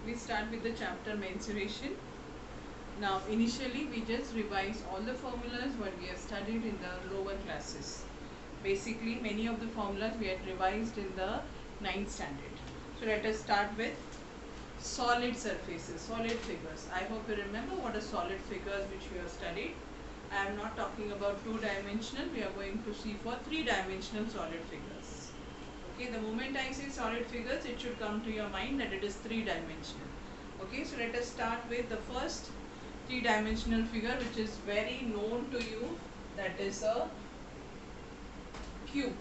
we start with the chapter mensuration. Now initially we just revise all the formulas what we have studied in the lower classes. Basically many of the formulas we had revised in the 9th standard. So let us start with solid surfaces, solid figures. I hope you remember what are solid figures which we have studied. I am not talking about two-dimensional, we are going to see for three-dimensional solid figures. Okay, the moment I say solid figures, it should come to your mind that it is three-dimensional. Okay, so let us start with the first three-dimensional figure which is very known to you, that is a cube.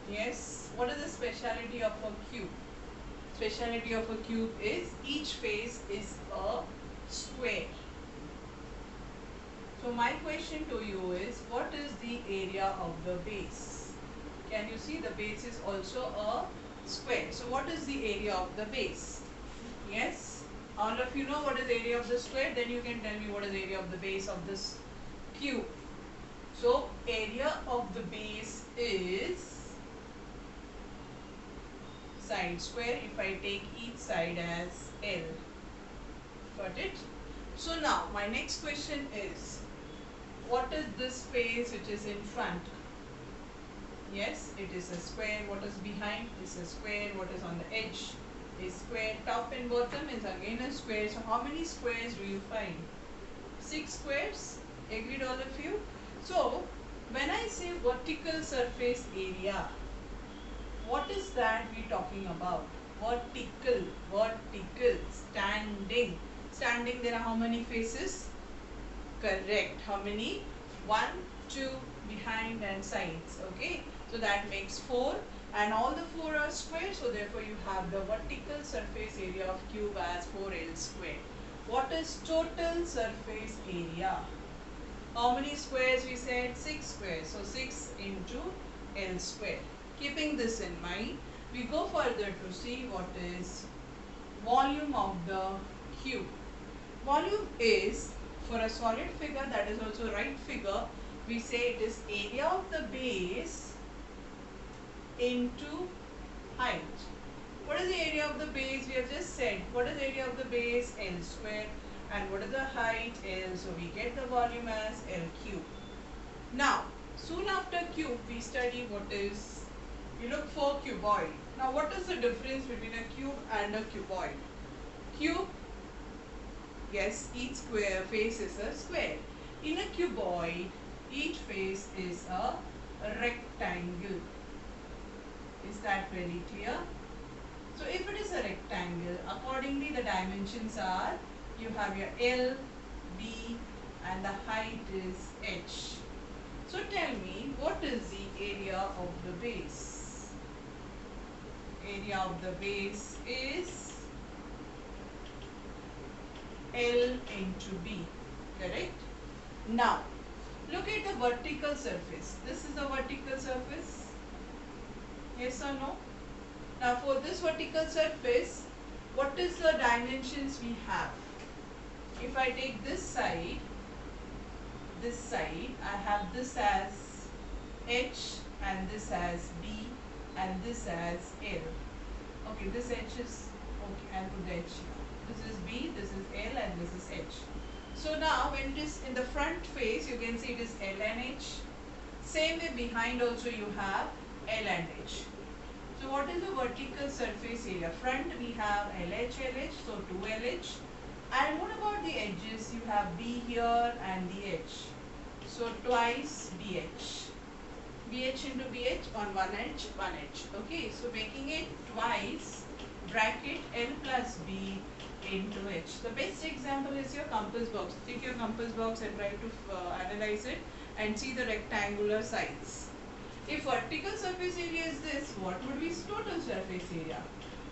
Yes, what is the speciality of a cube? Speciality of a cube is each face is a square. So my question to you is, what is the area of the base? Can you see the base is also a square. So what is the area of the base? Yes, all of you know what is the area of the square, then you can tell me what is the area of the base of this cube. So area of the base is side square if I take each side as L. Got it? So now my next question is, what is this face which is in front? Yes, it is a square. What is behind is a square. What is on the edge is square. Top and bottom is again a square. So how many squares do you find? 6 squares. Agreed all of you? So when I say vertical surface area, what is that we talking about? Vertical, standing. Standing, there are how many faces? Correct. How many? 1, 2, behind and sides. Okay. So that makes 4 and all the 4 are square. So therefore you have the vertical surface area of cube as 4L square. What is total surface area? How many squares we said? 6 squares. So 6 into L square. Keeping this in mind, we go further to see what is volume of the cube. Volume is, for a solid figure, that is also right figure, we say it is area of the base into height. What is the area of the base? We have just said. What is the area of the base? L square. And what is the height? L. So we get the volume as L cube. Now, soon after cube, we study what is, we look for cuboid. Now, what is the difference between a cube and a cuboid? Cube, yes, each square face is a square. In a cuboid, each face is a rectangle. Is that very clear? So if it is a rectangle, accordingly the dimensions are, you have your L, B and the height is H. So tell me, what is the area of the base? Area of the base is L into B, correct? Now, look at the vertical surface. This is the vertical surface. Yes or no? Now for this vertical surface, what is the dimensions we have? If I take this side, I have this as H and this as B and this as L. Okay, this H is, okay, I'll put the H here. This is B, this is L and this is H. So now when it is in the front face, you can see it is L and H. Same way behind also you have L and H. So what is the vertical surface area? Front we have LH, so 2LH. And what about the edges? You have B here and the H. So twice BH. BH into BH on one edge, one edge. Okay, so making it twice bracket L plus B into H. The best example is your compass box. Take your compass box and try to analyze it and see the rectangular sides. If vertical surface area is this, what would be total surface area?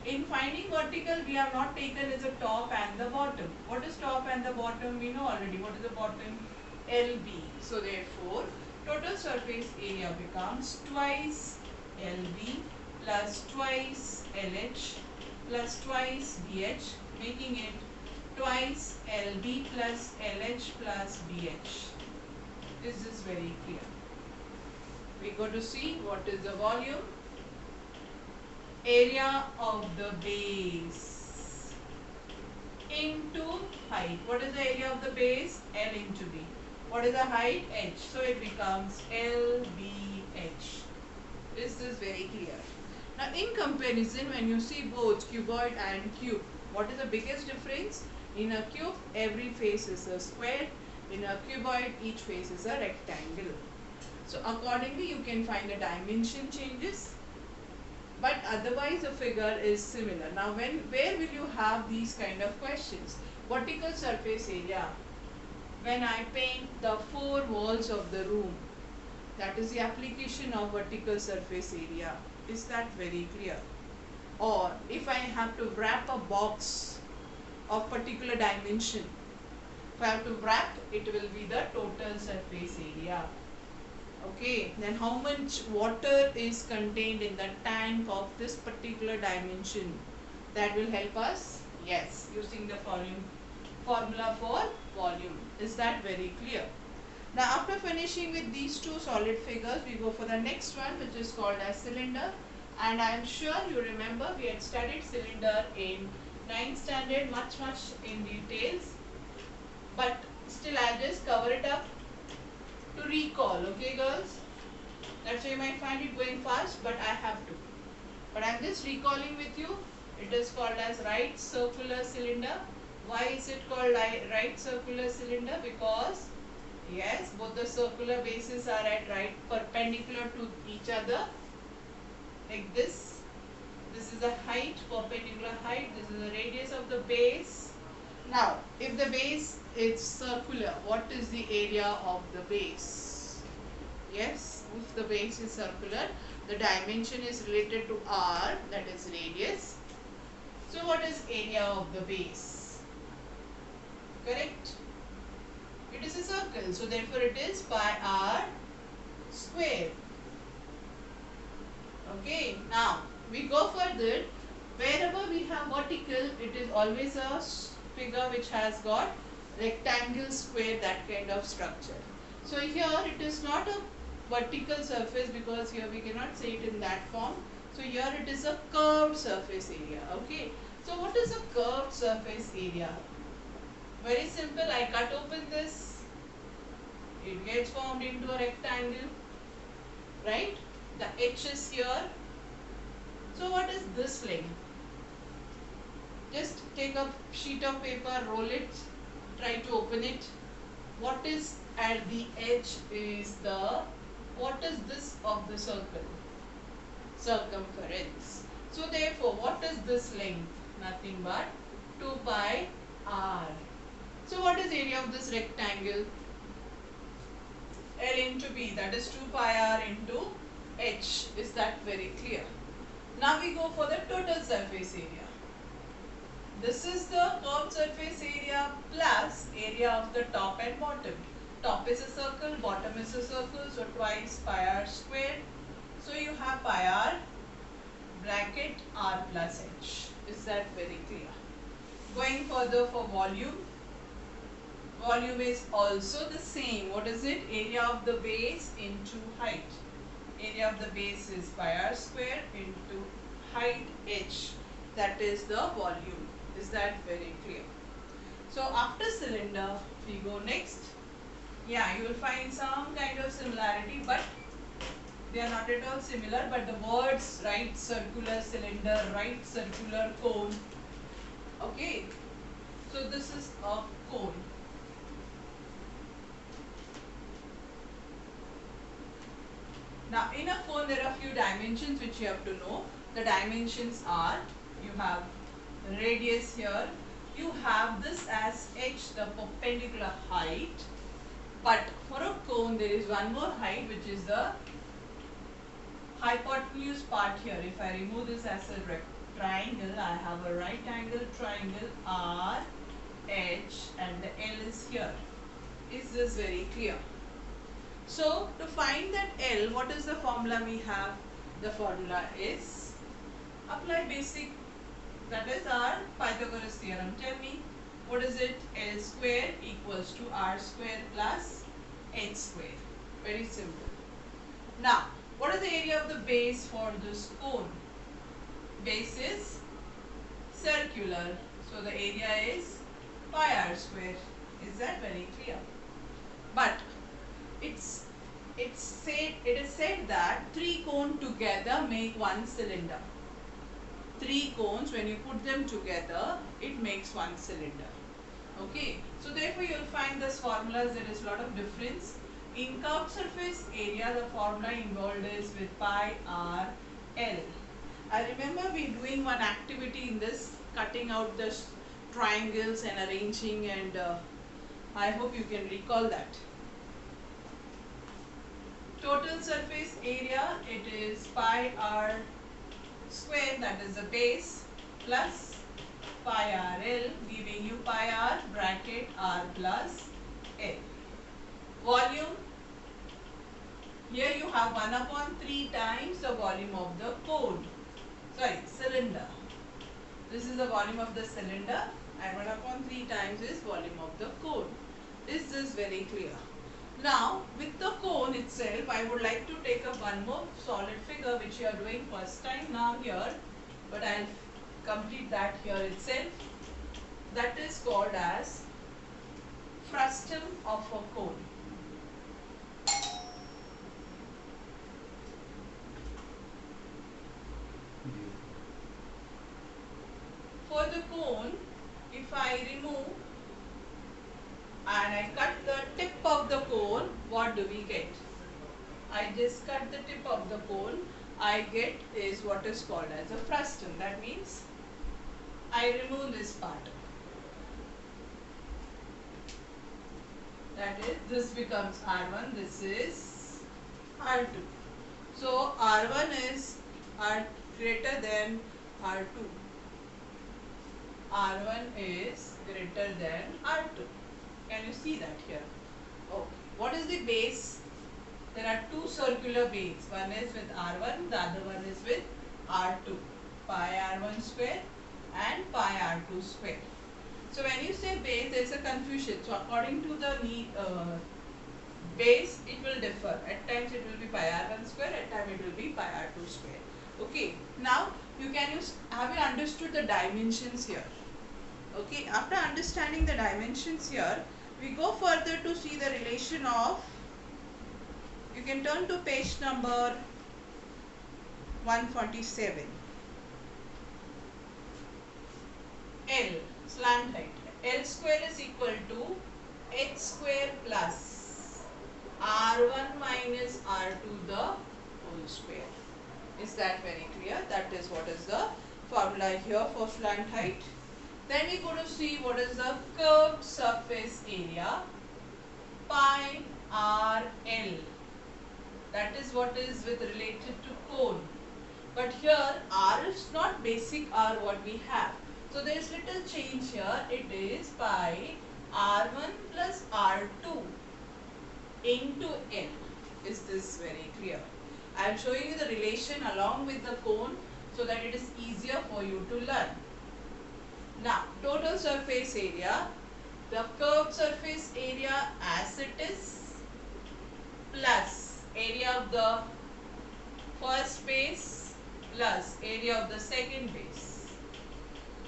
In finding vertical, we have not taken as a top and the bottom. What is top and the bottom? We know already. What is the bottom? LB. So therefore, total surface area becomes twice LB plus twice LH plus twice BH, making it twice LB plus LH plus BH. Is this very clear? we go to see what is the volume. Area of the base into height. What is the area of the base? L into B. What is the height? H. So it becomes LBH. Is this very clear? Now in comparison, when you see both cuboid and cube, what is the biggest difference? In a cube, every face is a square. In a cuboid, each face is a rectangle. So accordingly, you can find the dimension changes, but otherwise the figure is similar. Now where will you have these kind of questions? Vertical surface area. When I paint the 4 walls of the room, that is the application of vertical surface area. Is that very clear? Or if I have to wrap a box of particular dimension, if I have to wrap, it will be the total surface area. Okay, then how much water is contained in the tank of this particular dimension? That will help us? Yes, using the formula for volume. Is that very clear? Now after finishing with these two solid figures, we go for the next one, which is called as cylinder. And I am sure you remember we had studied cylinder in 9th standard much in details. But still I'll just cover it up to recall, okay girls? That's why you might find it going fast, but I have to. But I'm just recalling with you. It is called as right circular cylinder. Why is it called right circular cylinder? Because yes, both the circular bases are at right perpendicular to each other, like this. This is the height, perpendicular height. This is the radius of the base. Now, if the base is circular, what is the area of the base? Yes, if the base is circular, the dimension is related to R, that is radius. So, what is area of the base? Correct? It is a circle, so therefore it is pi r square. Okay, now we go further. Wherever we have vertical, it is always a figure which has got rectangle, square, that kind of structure. So here it is not a vertical surface because here we cannot say it in that form. So here it is a curved surface area. Okay, so what is a curved surface area? Very simple. I cut open this, it gets formed into a rectangle, right? The H is here. So what is this length? Just take a sheet of paper, roll it, try to open it. What is at the edge is what is this of the circle? Circumference. So therefore, what is this length? Nothing but 2 pi r. So what is area of this rectangle? L into B, that is 2 pi r into H. Is that very clear? Now we go for the total surface area. This is the curved surface area plus area of the top and bottom. Top is a circle, bottom is a circle, so twice pi r squared. So you have pi r bracket r plus h. Is that very clear? Going further for volume. Volume is also the same. What is it? Area of the base into height. Area of the base is pi r square into height h. That is the volume. Is that very clear? So after cylinder, we go next. Yeah, you will find some kind of similarity, but they are not at all similar. But the words right circular cylinder, right circular cone. Okay. So this is a cone. Now in a cone there are a few dimensions which you have to know. The dimensions are, you have radius here, you have this as h, the perpendicular height, but for a cone there is one more height which is the hypotenuse part here. If I remove this as a triangle, I have a right angle triangle R, H, and the L is here. Is this very clear? So to find that L, what is the formula we have? The formula is, apply basic, that is our Pythagoras theorem. Tell me, what is it? L square equals to R square plus H square. Very simple. Now what is the area of the base for this cone? Base is circular. So the area is pi r square. Is that very clear? But it is said that three cones together make one cylinder. Three cones, when you put them together, it makes one cylinder. Okay, so therefore you will find this formulas there is a lot of difference. In curved surface area, the formula involved is with pi r l. I remember we doing one activity in this, cutting out the triangles and arranging, and I hope you can recall that. Total surface area, it is pi r square, that is the base, plus pi r l, giving you pi r bracket r plus l. Volume, here you have 1 upon 3 times the volume of the cone, sorry, cylinder. This is the volume of the cylinder, and 1 upon 3 times is volume of the cone. Is this very clear? Now, with the cone itself, I would like to take up one more solid figure which you are doing first time now here, but I will complete that here itself. That is called as frustum of a cone. For the cone, if I remove and I cut the tip of the cone, what do we get? I just cut the tip of the cone, I get is what is called as a frustum. That means I remove this part. That is, this becomes R1, this is R2. So R1 is greater than R2. R1 is greater than R2. Can you see that here? Okay. What is the base? There are two circular bases. One is with R1, the other one is with R2. Pi R1 square and pi R2 square. So when you say base, there is a confusion. So according to the base, it will differ. At times it will be pi R1 square, at times it will be pi R2 square. Okay. Now you can use, have you understood the dimensions here? Okay. After understanding the dimensions here, we go further to see the relation of, you can turn to page number 147. L, slant height. L square is equal to h square plus R1 minus R2 the whole square. Is that very clear? That is what is the formula here for slant height. Then we go to see what is the curved surface area, pi r l. That is what is with related to cone. But here r is not basic r what we have. So there is little change here. It is pi r1 plus r2 into l. Is this very clear? I am showing you the relation along with the cone so that it is easier for you to learn. Now, total surface area, the curved surface area as it is, plus area of the first base plus area of the second base.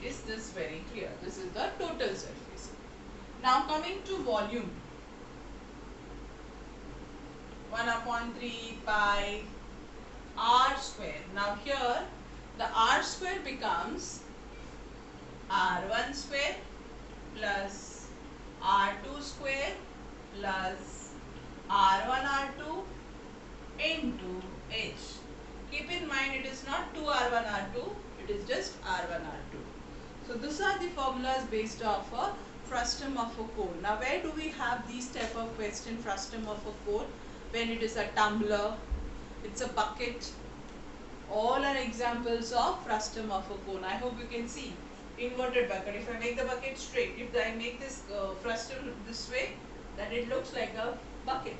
Is this very clear? This is the total surface. Now coming to volume, 1 upon 3 pi r square. Now here the r square becomes r1 square plus r2 square plus r1 r2 into h. Keep in mind it is not 2 r1 r2, it is just r1 r2. So these are the formulas based off a frustum of a cone. Now where do we have these type of question, frustum of a cone? When it is a tumbler, it's a bucket. All are examples of frustum of a cone. I hope you can see. Inverted bucket. If I make the bucket straight, if I make this frustum this way, then it looks like a bucket.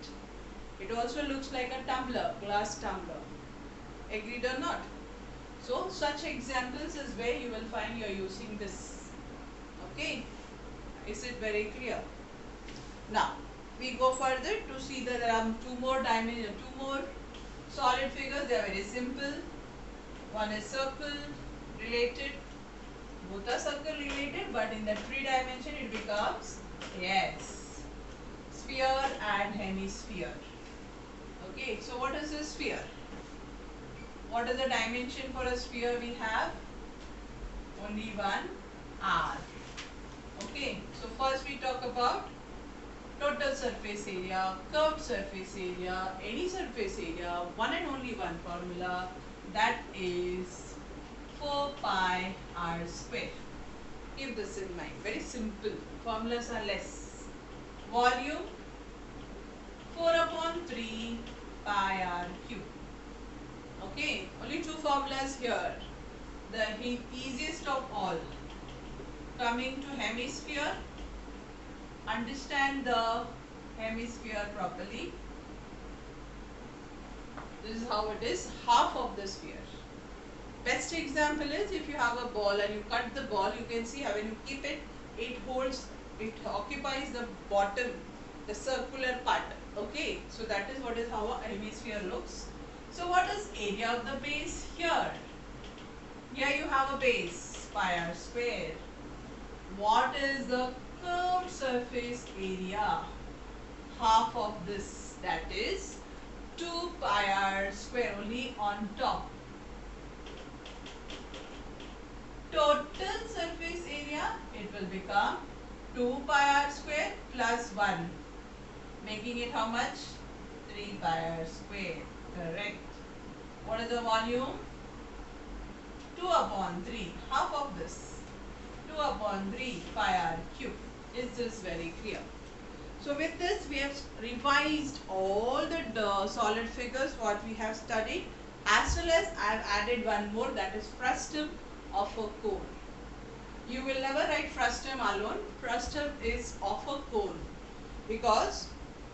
It also looks like a tumbler, glass tumbler. Agreed or not? So such examples is where you will find you are using this. Okay. Is it very clear? Now we go further to see that there are two more Solid figures, they are very simple. One is circle related. Both are circle related, but in the 3 dimension it becomes, yes, sphere and hemisphere. Okay, so what is a sphere? What is the dimension for a sphere we have? Only one, r. Okay, so first we talk about total surface area, curved surface area, any surface area, one and only one formula, that is 4 pi r square. Keep this in mind, very simple, formulas are less. Volume 4 upon 3 pi r cube. Okay, only two formulas here. The easiest of all, coming to hemisphere, understand the hemisphere properly. This is how it is, half of the sphere. Best example is if you have a ball and you cut the ball, you can see how when you keep it, it occupies the bottom, the circular part. Okay, so that is what is how a hemisphere looks. So what is area of the base here? Here you have a base, pi r square. What is the curved surface area? Half of this, that is 2 pi r square, only on top. Total surface area, it will become 2 pi r square plus 1, making it how much? 3 pi r square. Correct. What is the volume? 2 upon 3, half of this, 2 upon 3 pi r cube. Is this very clear? So with this we have revised all the solid figures what we have studied, as well as I have added one more, that is frustum of a cone. You will never write frustum alone. Frustum is of a cone, because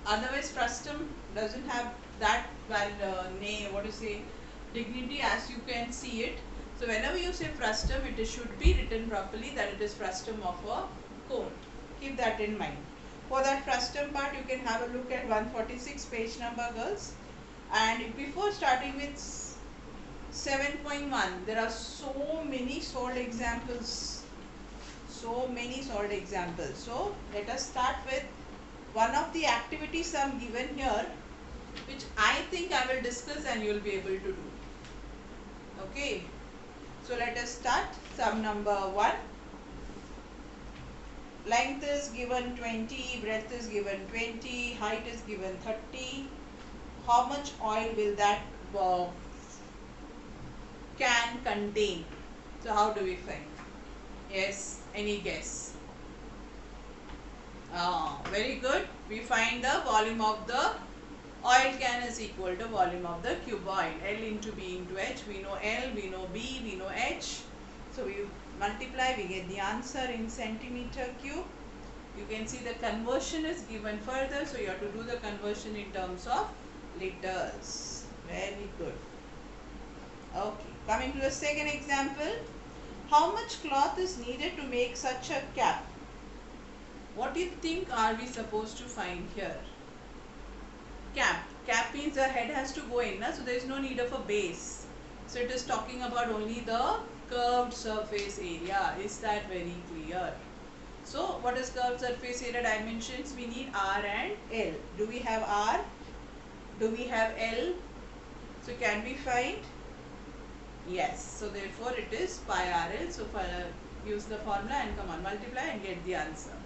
otherwise frustum doesn't have that name, what to say, dignity as you can see it. So whenever you say frustum, it should be written properly that it is frustum of a cone. Keep that in mind. For that frustum part, you can have a look at 146 page number, girls. And before starting with 7.1, there are so many solved examples. So many solved examples. So let us start with one of the activity sum given here, which I think I will discuss and you will be able to do. Okay. So let us start. Sum number 1. Length is given 20, breadth is given 20, height is given 30. How much oil will that can contain? So how do we find? Yes, any guess? Very good. We find the volume of the oil can is equal to volume of the cuboid. L into B into H. We know L, we know B, we know H. So we multiply, we get the answer in centimeter cube. You can see the conversion is given further. So you have to do the conversion in terms of liters. Very good. Okay. Coming to the second example. How much cloth is needed to make such a cap? What do you think are we supposed to find here? Cap. Cap means the head has to go in, so there is no need of a base. So it is talking about only the curved surface area. Is that very clear? So what is curved surface area dimensions? We need R and L. Do we have R? Do we have L? So can we find? Yes. So therefore it is pi RL. So use the formula and come on, multiply and get the answer.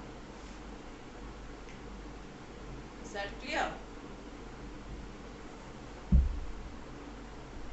Is that clear?